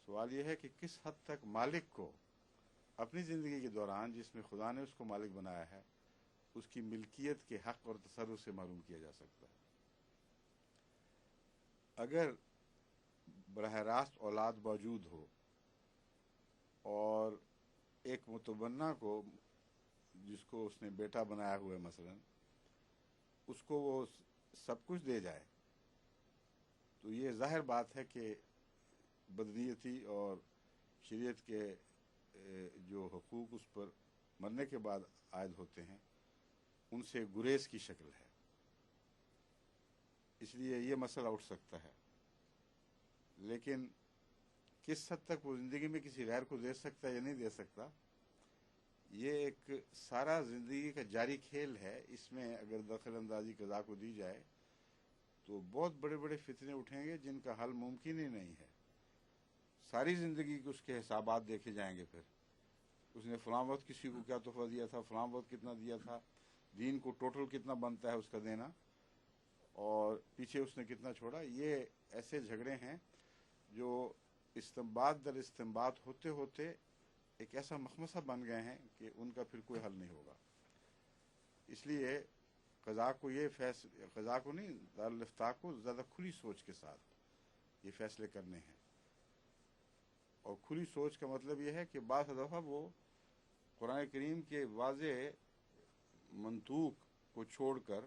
سوال یہ ہے کہ کس حد تک مالک کو اپنی زندگی کے دوران جس میں خدا نے اس کو مالک بنایا ہے اس کی ملکیت کے حق اور تصرف سے محروم کیا جا سکتا ہے۔ اگر براہ راست اولاد موجود ہو اور ایک متبنہ کو جس کو اس نے بیٹا بنایا ہوا ہے مثلا اس کو وہ سب کچھ دے جائے تو یہ ظاہر بات ہے کہ بدنیتی اور شریعت کے جو حقوق اس پر مرنے کے بعد عائد ہوتے ہیں ان سے گریز کی شکل ہے، اس لیے یہ مسئلہ اٹھ سکتا ہے۔ لیکن کس حد تک وہ زندگی میں کسی غیر کو دے سکتا ہے یا نہیں دے سکتا، یہ ایک سارا زندگی کا جاری کھیل ہے۔ اس میں اگر دخل اندازی قضا کو دی جائے تو بہت بڑے بڑے فتنے اٹھیں گے جن کا حل ممکن ہی نہیں ہے۔ ساری زندگی کے اس کے حسابات دیکھے جائیں گے، پھر اس نے فلاں وقت کسی کو کیا تحفہ دیا تھا، فلاں وقت کتنا دیا تھا، دین کو ٹوٹل کتنا بنتا ہے اس کا دینا، اور پیچھے اس نے کتنا چھوڑا۔ یہ ایسے جھگڑے ہیں جو استنباط در استنباط ہوتے ہوتے ایک ایسا مخمصہ بن گئے ہیں کہ ان کا پھر کوئی حل نہیں ہوگا۔ اس لیے قضا کو قضا کو نہیں، دارالافتاء کو زیادہ کھلی سوچ کے ساتھ یہ فیصلے کرنے ہیں۔ اور کھلی سوچ کا مطلب یہ ہے کہ بعض دفعہ وہ قرآن کریم کے واضح منطوق کو چھوڑ کر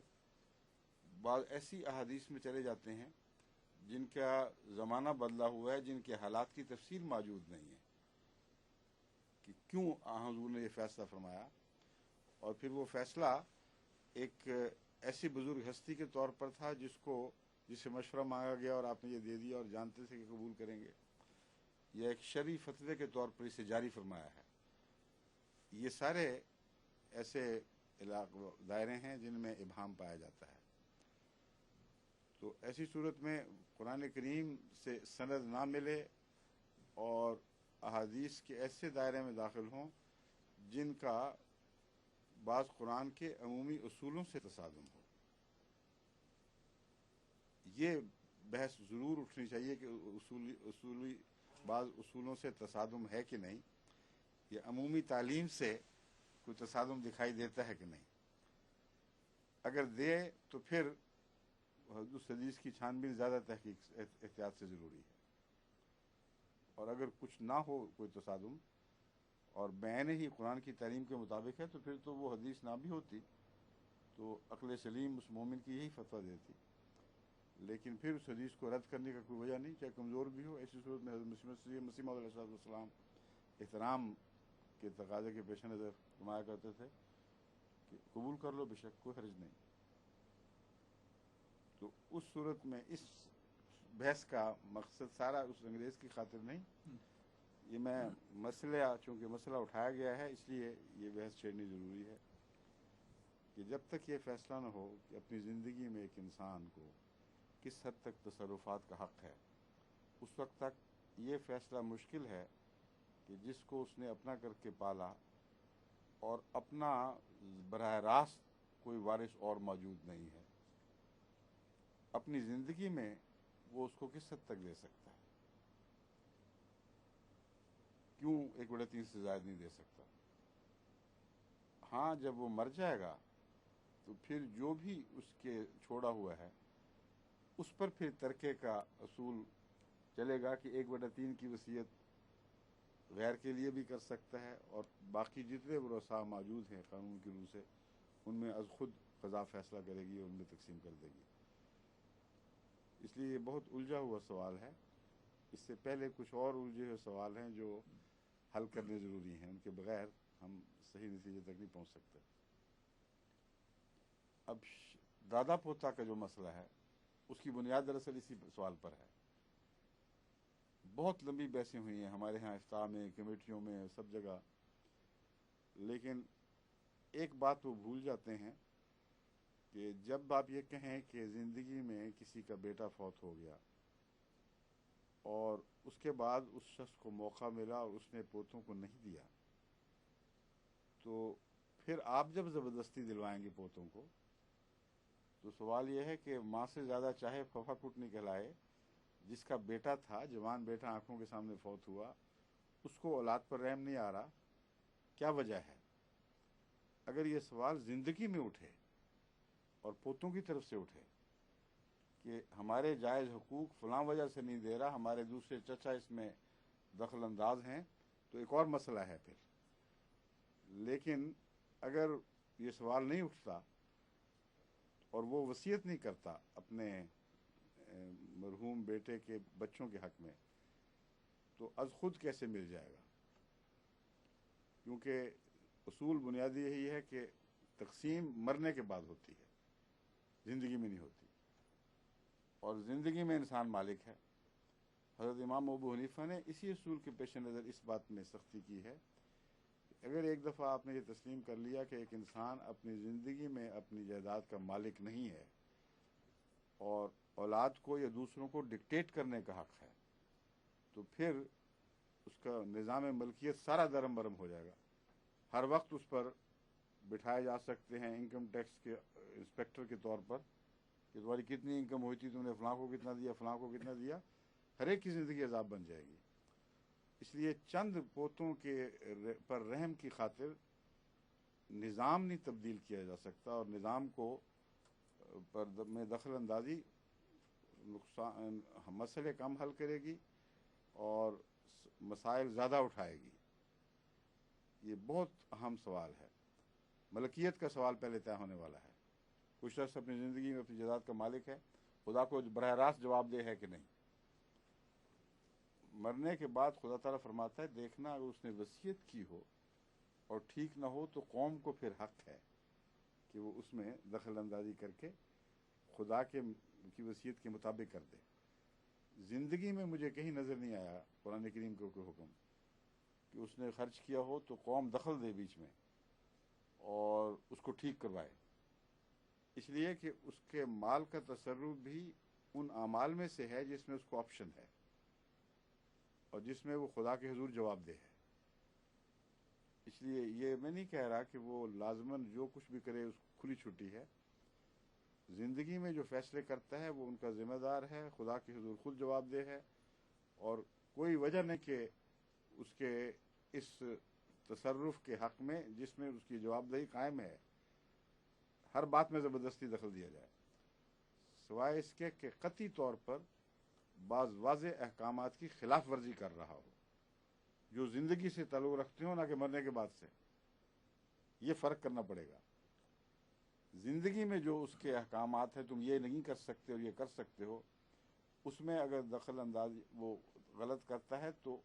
بعض ایسی احادیث میں چلے جاتے ہیں جن کا زمانہ بدلا ہوا ہے، جن کے حالات کی تفصیل موجود نہیں ہے کہ کیوں حضور نے یہ فیصلہ فرمایا، اور پھر وہ فیصلہ ایک ایسی بزرگ ہستی کے طور پر تھا جس سے مشورہ مانگا گیا اور آپ نے یہ دے دیا اور جانتے تھے کہ قبول کریں گے، یا ایک شرعی فتوے کے طور پر اسے جاری فرمایا ہے۔ یہ سارے ایسے دائرے ہیں جن میں ابہام پایا جاتا ہے۔ تو ایسی صورت میں قرآن کریم سے سند نہ ملے اور احادیث کے ایسے دائرے میں داخل ہوں جن کا بعض قرآن کے عمومی اصولوں سے تصادم ہو، یہ بحث ضرور اٹھنی چاہیے کہ اصولی بعض اصولوں سے تصادم ہے کہ نہیں، یا عمومی تعلیم سے کوئی تصادم دکھائی دیتا ہے کہ نہیں۔ اگر دے تو پھر اس حدیث کی چھان بین زیادہ تحقیق احتیاط سے ضروری ہے، اور اگر کچھ نہ ہو کوئی تصادم اور بعین ہی قرآن کی تعلیم کے مطابق ہے تو پھر تو وہ حدیث نہ بھی ہوتی تو عقل سلیم اس مومن کی یہی فتویٰ دیتی، لیکن پھر اس حدیث کو رد کرنے کا کوئی وجہ نہیں، چاہے کمزور بھی ہو۔ ایسی صورت میں حضرت مسیح موعود علیہ السلام احترام کے تقاضے کے پیش نظر فرمایا کرتے تھے کہ قبول کر لو، بے شک کوئی حرج نہیں۔ تو اس صورت میں اس بحث کا مقصد سارا اس انگریز کی خاطر نہیں، یہ میں چونکہ مسئلہ اٹھایا گیا ہے اس لیے یہ بحث چھیڑنی ضروری ہے کہ جب تک یہ فیصلہ نہ ہو کہ اپنی زندگی میں ایک انسان کو کس حد تک تصرفات کا حق ہے، اس وقت تک یہ فیصلہ مشکل ہے کہ جس کو اس نے اپنا کر کے پالا اور اپنا براہ راست کوئی وارث اور موجود نہیں ہے، اپنی زندگی میں وہ اس کو کس حد تک دے سکتا ہے؟ کیوں 1/3 سے زائد نہیں دے سکتا؟ ہاں، جب وہ مر جائے گا تو پھر جو بھی اس کے چھوڑا ہوا ہے اس پر پھر ترکے کا اصول چلے گا کہ 1/3 کی وصیت غیر کے لیے بھی کر سکتا ہے، اور باقی جتنے ورثاء موجود ہیں قانون کی روح سے ان میں از خود قضا فیصلہ کرے گی اور ان میں تقسیم کر دے گی۔ اس لیے یہ بہت الجھا ہوا سوال ہے۔ اس سے پہلے کچھ اور الجھے ہوئے سوال ہیں جو حل کرنے ضروری ہیں، ان کے بغیر ہم صحیح نتیجے تک نہیں پہنچ سکتے۔ اب دادا پوتا کا جو مسئلہ ہے اس کی بنیاد دراصل اسی سوال پر ہے۔ بہت لمبی بحثیں ہوئی ہیں ہمارے ہاں، افتاء میں، کمیٹیوں میں، سب جگہ، لیکن ایک بات وہ بھول جاتے ہیں کہ جب آپ یہ کہیں کہ زندگی میں کسی کا بیٹا فوت ہو گیا اور اس کے بعد اس شخص کو موقع ملا اور اس نے پوتوں کو نہیں دیا، تو پھر آپ جب زبردستی دلوائیں گے پوتوں کو تو سوال یہ ہے کہ ماں سے زیادہ چاہے پھپھا کٹ نکل آئے جس کا بیٹا تھا، جوان بیٹا آنکھوں کے سامنے فوت ہوا، اس کو اولاد پر رحم نہیں آ رہا، کیا وجہ ہے؟ اگر یہ سوال زندگی میں اٹھے اور پوتوں کی طرف سے اٹھے کہ ہمارے جائز حقوق فلاں وجہ سے نہیں دے رہا، ہمارے دوسرے چچا اس میں دخل انداز ہیں، تو ایک اور مسئلہ ہے پھر. لیکن اگر یہ سوال نہیں اٹھتا اور وہ وصیت نہیں کرتا اپنے مرحوم بیٹے کے بچوں کے حق میں، تو از خود کیسے مل جائے گا؟ کیونکہ اصول بنیادی یہی ہے کہ تقسیم مرنے کے بعد ہوتی ہے، زندگی میں نہیں ہوتی، اور زندگی میں انسان مالک ہے. حضرت امام ابو حنیفہ نے اسی اصول کے پیش نظر اس بات میں سختی کی ہے کہ اگر ایک دفعہ آپ نے یہ تسلیم کر لیا کہ ایک انسان اپنی زندگی میں اپنی جائیداد کا مالک نہیں ہے اور اولاد کو یا دوسروں کو ڈکٹیٹ کرنے کا حق ہے، تو پھر اس کا نظام ملکیت سارا درم برم ہو جائے گا. ہر وقت اس پر بٹھائے جا سکتے ہیں انکم ٹیکس کے انسپیکٹر کے طور پر کہ تمہاری کتنی انکم ہوئی تھی، تم نے فلاں کو کتنا دیا، فلاں کو کتنا دیا. ہر ایک کی زندگی عذاب بن جائے گی. اس لیے چند پوتوں کے پر رحم کی خاطر نظام نہیں تبدیل کیا جا سکتا، اور نظام کو میں دخل اندازی نقصان مسئلے کم حل کرے گی اور مسائل زیادہ اٹھائے گی. یہ بہت اہم سوال ہے. ملکیت کا سوال پہلے طے ہونے والا ہے. کوئی شخص اپنی زندگی میں اپنی جائیداد کا مالک ہے، خدا کو براہ راست جواب دہ ہے کہ نہیں؟ مرنے کے بعد خدا تعالیٰ فرماتا ہے دیکھنا اگر اس نے وصیت کی ہو اور ٹھیک نہ ہو تو قوم کو پھر حق ہے کہ وہ اس میں دخل اندازی کر کے خدا کی وصیت کے مطابق کر دے. زندگی میں مجھے کہیں نظر نہیں آیا قرآن کریم کا کوئی حکم کہ اس نے خرچ کیا ہو تو قوم دخل دے بیچ میں اور اس کو ٹھیک کروائے، اس لیے کہ اس کے مال کا تصرف بھی ان اعمال میں سے ہے جس میں اس کو آپشن ہے اور جس میں وہ خدا کے حضور جواب دہ ہے. اس لیے یہ میں نہیں کہہ رہا کہ وہ لازماً جو کچھ بھی کرے اس کو کھلی چھٹی ہے. زندگی میں جو فیصلے کرتا ہے وہ ان کا ذمہ دار ہے، خدا کے حضور خود جواب دہ ہے، اور کوئی وجہ نہیں کہ اس کے اس تصرف کے حق میں جس میں اس کی جواب دہی قائم ہے ہر بات میں زبردستی دخل دیا جائے، سوائے اس کے کہ قطعی طور پر بعض واضح احکامات کی خلاف ورزی کر رہا ہو جو زندگی سے تعلق رکھتے ہوں، نہ کہ مرنے کے بعد سے. یہ فرق کرنا پڑے گا. زندگی میں جو اس کے احکامات ہیں تم یہ نہیں کر سکتے اور یہ کر سکتے ہو، اس میں اگر دخل اندازی وہ غلط کرتا ہے تو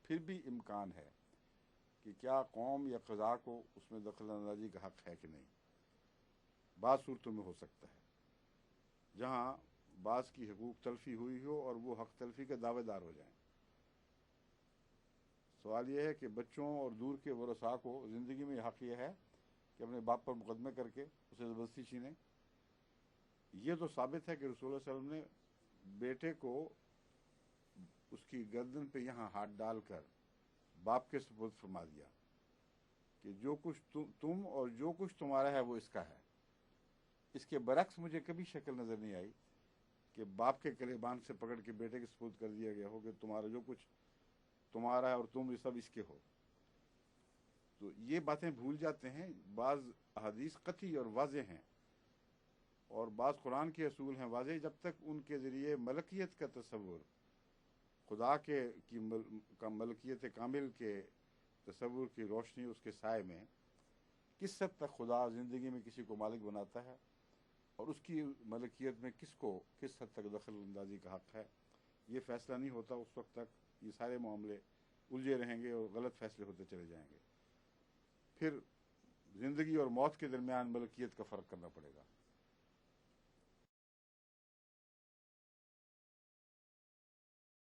پھر بھی امکان ہے کہ کیا قوم یا قضا کو اس میں دخل اندازی کا حق ہے کہ نہیں. بعض صورتوں میں ہو سکتا ہے جہاں بعض کی حقوق تلفی ہوئی ہو اور وہ حق تلفی کے دعوے دار ہو جائیں. سوال یہ ہے کہ بچوں اور دور کے ورثاء کو زندگی میں حق یہ ہے کہ اپنے باپ پر مقدمے کر کے اسے زبردستی چھینیں. یہ تو ثابت ہے کہ رسول اللہ صلی اللہ علیہ وسلم نے بیٹے کو اس کی گردن پہ یہاں ہاتھ ڈال کر باپ کے سپرد فرما دیا کہ جو کچھ تم اور جو کچھ تمہارا ہے وہ اس کا ہے. اس کے برعکس مجھے کبھی شکل نظر نہیں آئی کہ باپ کے گریبان سے پکڑ کے بیٹے کے سپرد کر دیا گیا ہو کہ تمہارا جو کچھ تمہارا ہے اور تم یہ سب اس کے ہو. تو یہ باتیں بھول جاتے ہیں. بعض احادیث قطعی اور واضح ہیں اور بعض قرآن کے اصول ہیں واضح، جب تک ان کے ذریعے ملکیت کا تصور، خدا کی ملکیت کامل کے تصور کی روشنی اس کے سائے میں کس حد تک خدا زندگی میں کسی کو مالک بناتا ہے اور اس کی ملکیت میں کس حد تک دخل اندازی کا حق ہے، یہ فیصلہ نہیں ہوتا، اس وقت تک یہ سارے معاملے الجھے رہیں گے اور غلط فیصلے ہوتے چلے جائیں گے. پھر زندگی اور موت کے درمیان ملکیت کا فرق کرنا پڑے گا.